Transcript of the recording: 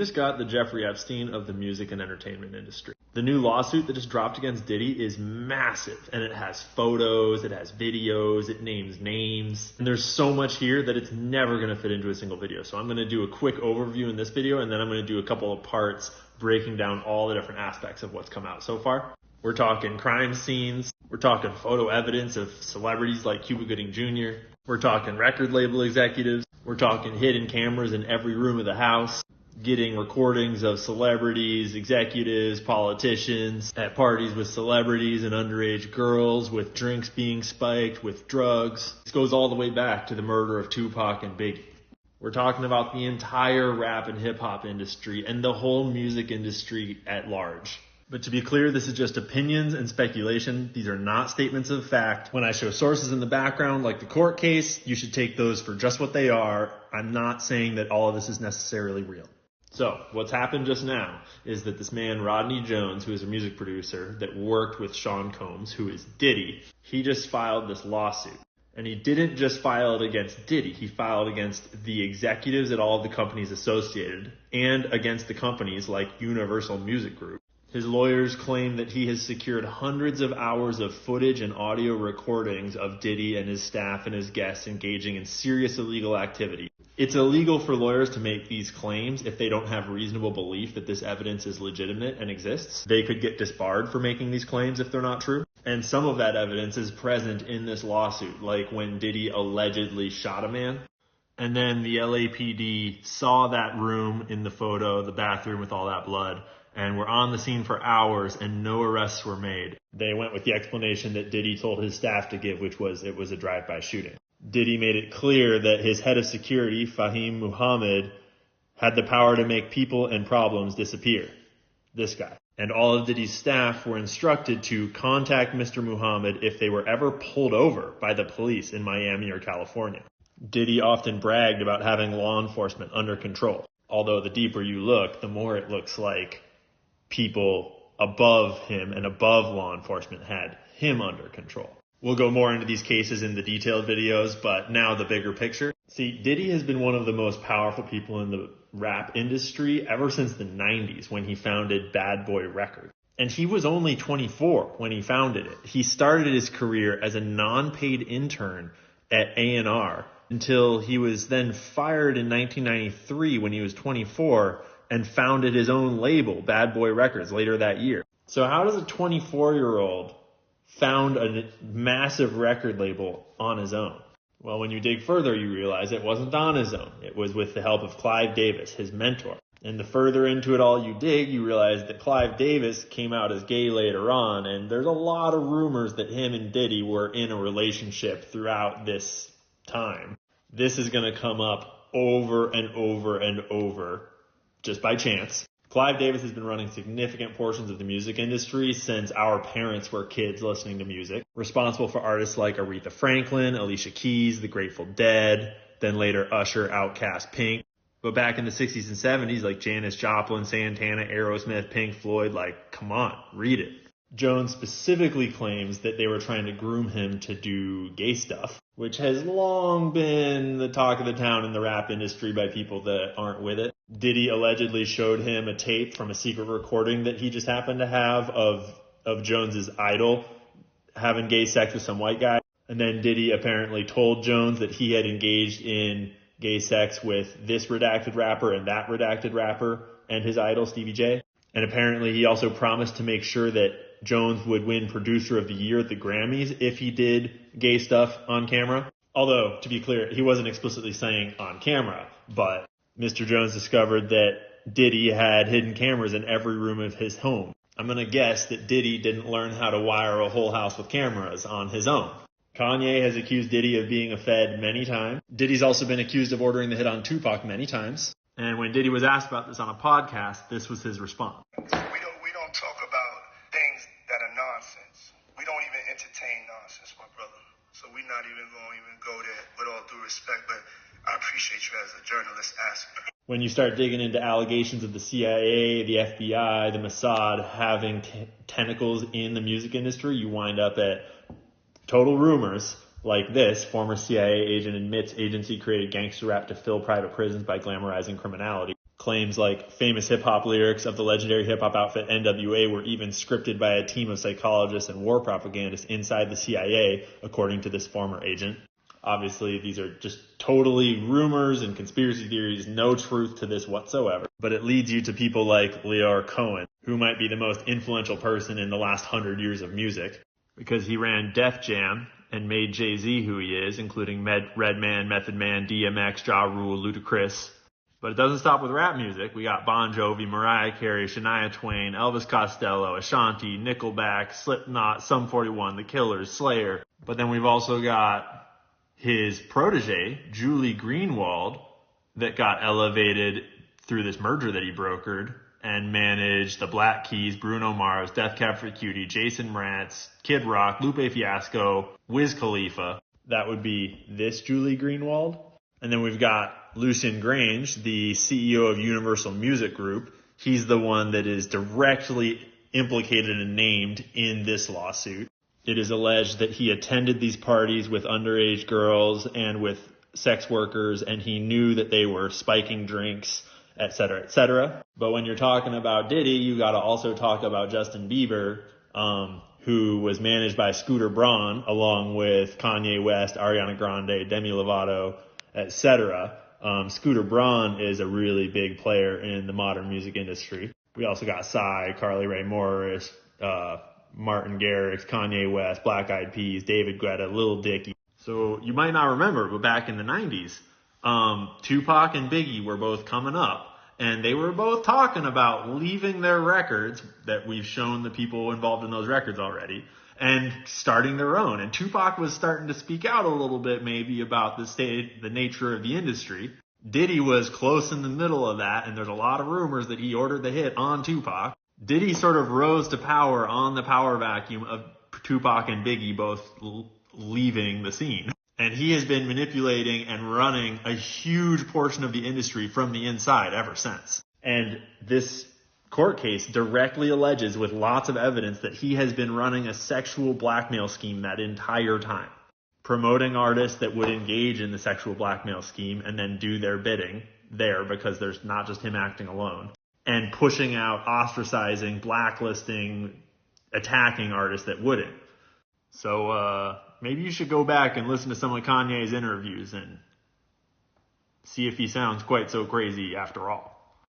just got the Jeffrey Epstein of the music and entertainment industry. The new lawsuit that just dropped against Diddy is massive, and it has photos, it has videos, it names names, and there's so much here that it's never going to fit into a single video. So I'm going to do a quick overview in this video, and then I'm going to do a couple of parts breaking down all the different aspects of what's come out so far. We're talking crime scenes, we're talking photo evidence of celebrities like Cuba Gooding Jr., we're talking record label executives, we're talking hidden cameras in every room of the house, getting recordings of celebrities, executives, politicians at parties with celebrities and underage girls, with drinks being spiked, with drugs. This goes all the way back to the murder of Tupac and Biggie. We're talking about the entire rap and hip hop industry and the whole music industry at large. But to be clear, this is just opinions and speculation. These are not statements of fact. When I show sources in the background, like the court case, you should take those for just what they are. I'm not saying that all of this is necessarily real. So what's happened just now is that this man, Rodney Jones, who is a music producer that worked with Sean Combs, who is Diddy, he just filed this lawsuit. And he didn't just file it against Diddy. He filed against the executives at all of the companies associated and against the companies like Universal Music Group. His lawyers claim that he has secured hundreds of hours of footage and audio recordings of Diddy and his staff and his guests engaging in serious illegal activity. It's illegal for lawyers to make these claims if they don't have reasonable belief that this evidence is legitimate and exists. They could get disbarred for making these claims if they're not true. And some of that evidence is present in this lawsuit, like when Diddy allegedly shot a man. And then the LAPD saw that room in the photo, the bathroom with all that blood, and were on the scene for hours and no arrests were made. They went with the explanation that Diddy told his staff to give, which was it was a drive-by shooting. Diddy made it clear that his head of security, Fahim Muhammad, had the power to make people and problems disappear. This guy. And all of Diddy's staff were instructed to contact Mr. Muhammad if they were ever pulled over by the police in Miami or California. Diddy often bragged about having law enforcement under control. Although the deeper you look, the more it looks like people above him and above law enforcement had him under control. We'll go more into these cases in the detailed videos, but now the bigger picture. See, Diddy has been one of the most powerful people in the rap industry ever since the 90s when he founded Bad Boy Records. And he was only 24 when he founded it. He started his career as a non-paid intern at A&R until he was then fired in 1993 when he was 24 and founded his own label, Bad Boy Records, later that year. So how does a 24-year-old found a massive record label on his own? Well, when you dig further, you realize it wasn't on his own. It was with the help of Clive Davis, his mentor. And the further into it all you dig, you realize that Clive Davis came out as gay later on, and there's a lot of rumors that him and Diddy were in a relationship throughout this time. This is going to come up over and over and over, just by chance. Clive Davis has been running significant portions of the music industry since our parents were kids listening to music. Responsible for artists like Aretha Franklin, Alicia Keys, The Grateful Dead, then later Usher, Outkast, Pink. But back in the 60s and 70s, like Janis Joplin, Santana, Aerosmith, Pink Floyd, like, come on, read it. Jones specifically claims that they were trying to groom him to do gay stuff, which has long been the talk of the town in the rap industry by people that aren't with it. Diddy allegedly showed him a tape from a secret recording that he just happened to have of Jones's idol having gay sex with some white guy. And then Diddy apparently told Jones that he had engaged in gay sex with this redacted rapper and that redacted rapper and his idol, Stevie J. And apparently he also promised to make sure that Jones would win Producer of the Year at the Grammys if he did gay stuff on camera. Although, to be clear, he wasn't explicitly saying on camera, but Mr. Jones discovered that Diddy had hidden cameras in every room of his home. I'm going to guess that Diddy didn't learn how to wire a whole house with cameras on his own. Kanye has accused Diddy of being a Fed many times. Diddy's also been accused of ordering the hit on Tupac many times. And when Diddy was asked about this on a podcast, this was his response. We don't talk about things that are nonsense. We don't even entertain nonsense, my brother. So we're not even going to go there with all due respect, but I appreciate you as a journalist asking. When you start digging into allegations of the CIA, the FBI, the Mossad having tentacles in the music industry, you wind up at total rumors like this. Former CIA agent admits agency created gangster rap to fill private prisons by glamorizing criminality. Claims like famous hip-hop lyrics of the legendary hip-hop outfit NWA were even scripted by a team of psychologists and war propagandists inside the CIA, according to this former agent. Obviously, these are just totally rumors and conspiracy theories, no truth to this whatsoever. But it leads you to people like Leor Cohen, who might be the most influential person in the last 100 years of music, because he ran Def Jam and made Jay-Z who he is, including Redman, Method Man, DMX, Ja Rule, Ludacris. But it doesn't stop with rap music. We got Bon Jovi, Mariah Carey, Shania Twain, Elvis Costello, Ashanti, Nickelback, Slipknot, Sum 41, The Killers, Slayer. But then we've also got his protege, Julie Greenwald, that got elevated through this merger that he brokered and managed the Black Keys, Bruno Mars, Death Cab for Cutie, Jason Mraz, Kid Rock, Lupe Fiasco, Wiz Khalifa. That would be this Julie Greenwald. And then we've got Lucian Grange, the CEO of Universal Music Group. He's the one that is directly implicated and named in this lawsuit. It is alleged that he attended these parties with underage girls and with sex workers, and he knew that they were spiking drinks, et cetera, et cetera. But when you're talking about Diddy, you got to also talk about Justin Bieber, who was managed by Scooter Braun, along with Kanye West, Ariana Grande, Demi Lovato, etc. Scooter Braun is a really big player in the modern music industry. We also got Psy, Carly Rae Morris, Martin Garrix, Kanye West, Black Eyed Peas, David Guetta, Lil Dicky. So you might not remember, but back in the 90s, Tupac and Biggie were both coming up, and they were both talking about leaving their records that we've shown the people involved in those records already and starting their own. And Tupac was starting to speak out a little bit maybe about the nature of the industry. Diddy was close in the middle of that, and there's a lot of rumors that he ordered the hit on Tupac. Diddy sort of rose to power on the power vacuum of Tupac and Biggie both leaving the scene. And he has been manipulating and running a huge portion of the industry from the inside ever since. And this court case directly alleges with lots of evidence that he has been running a sexual blackmail scheme that entire time, promoting artists that would engage in the sexual blackmail scheme and then do their bidding there, because there's not just him acting alone, and pushing out, ostracizing, blacklisting, attacking artists that wouldn't. So maybe you should go back and listen to some of Kanye's interviews and see if he sounds quite so crazy after all.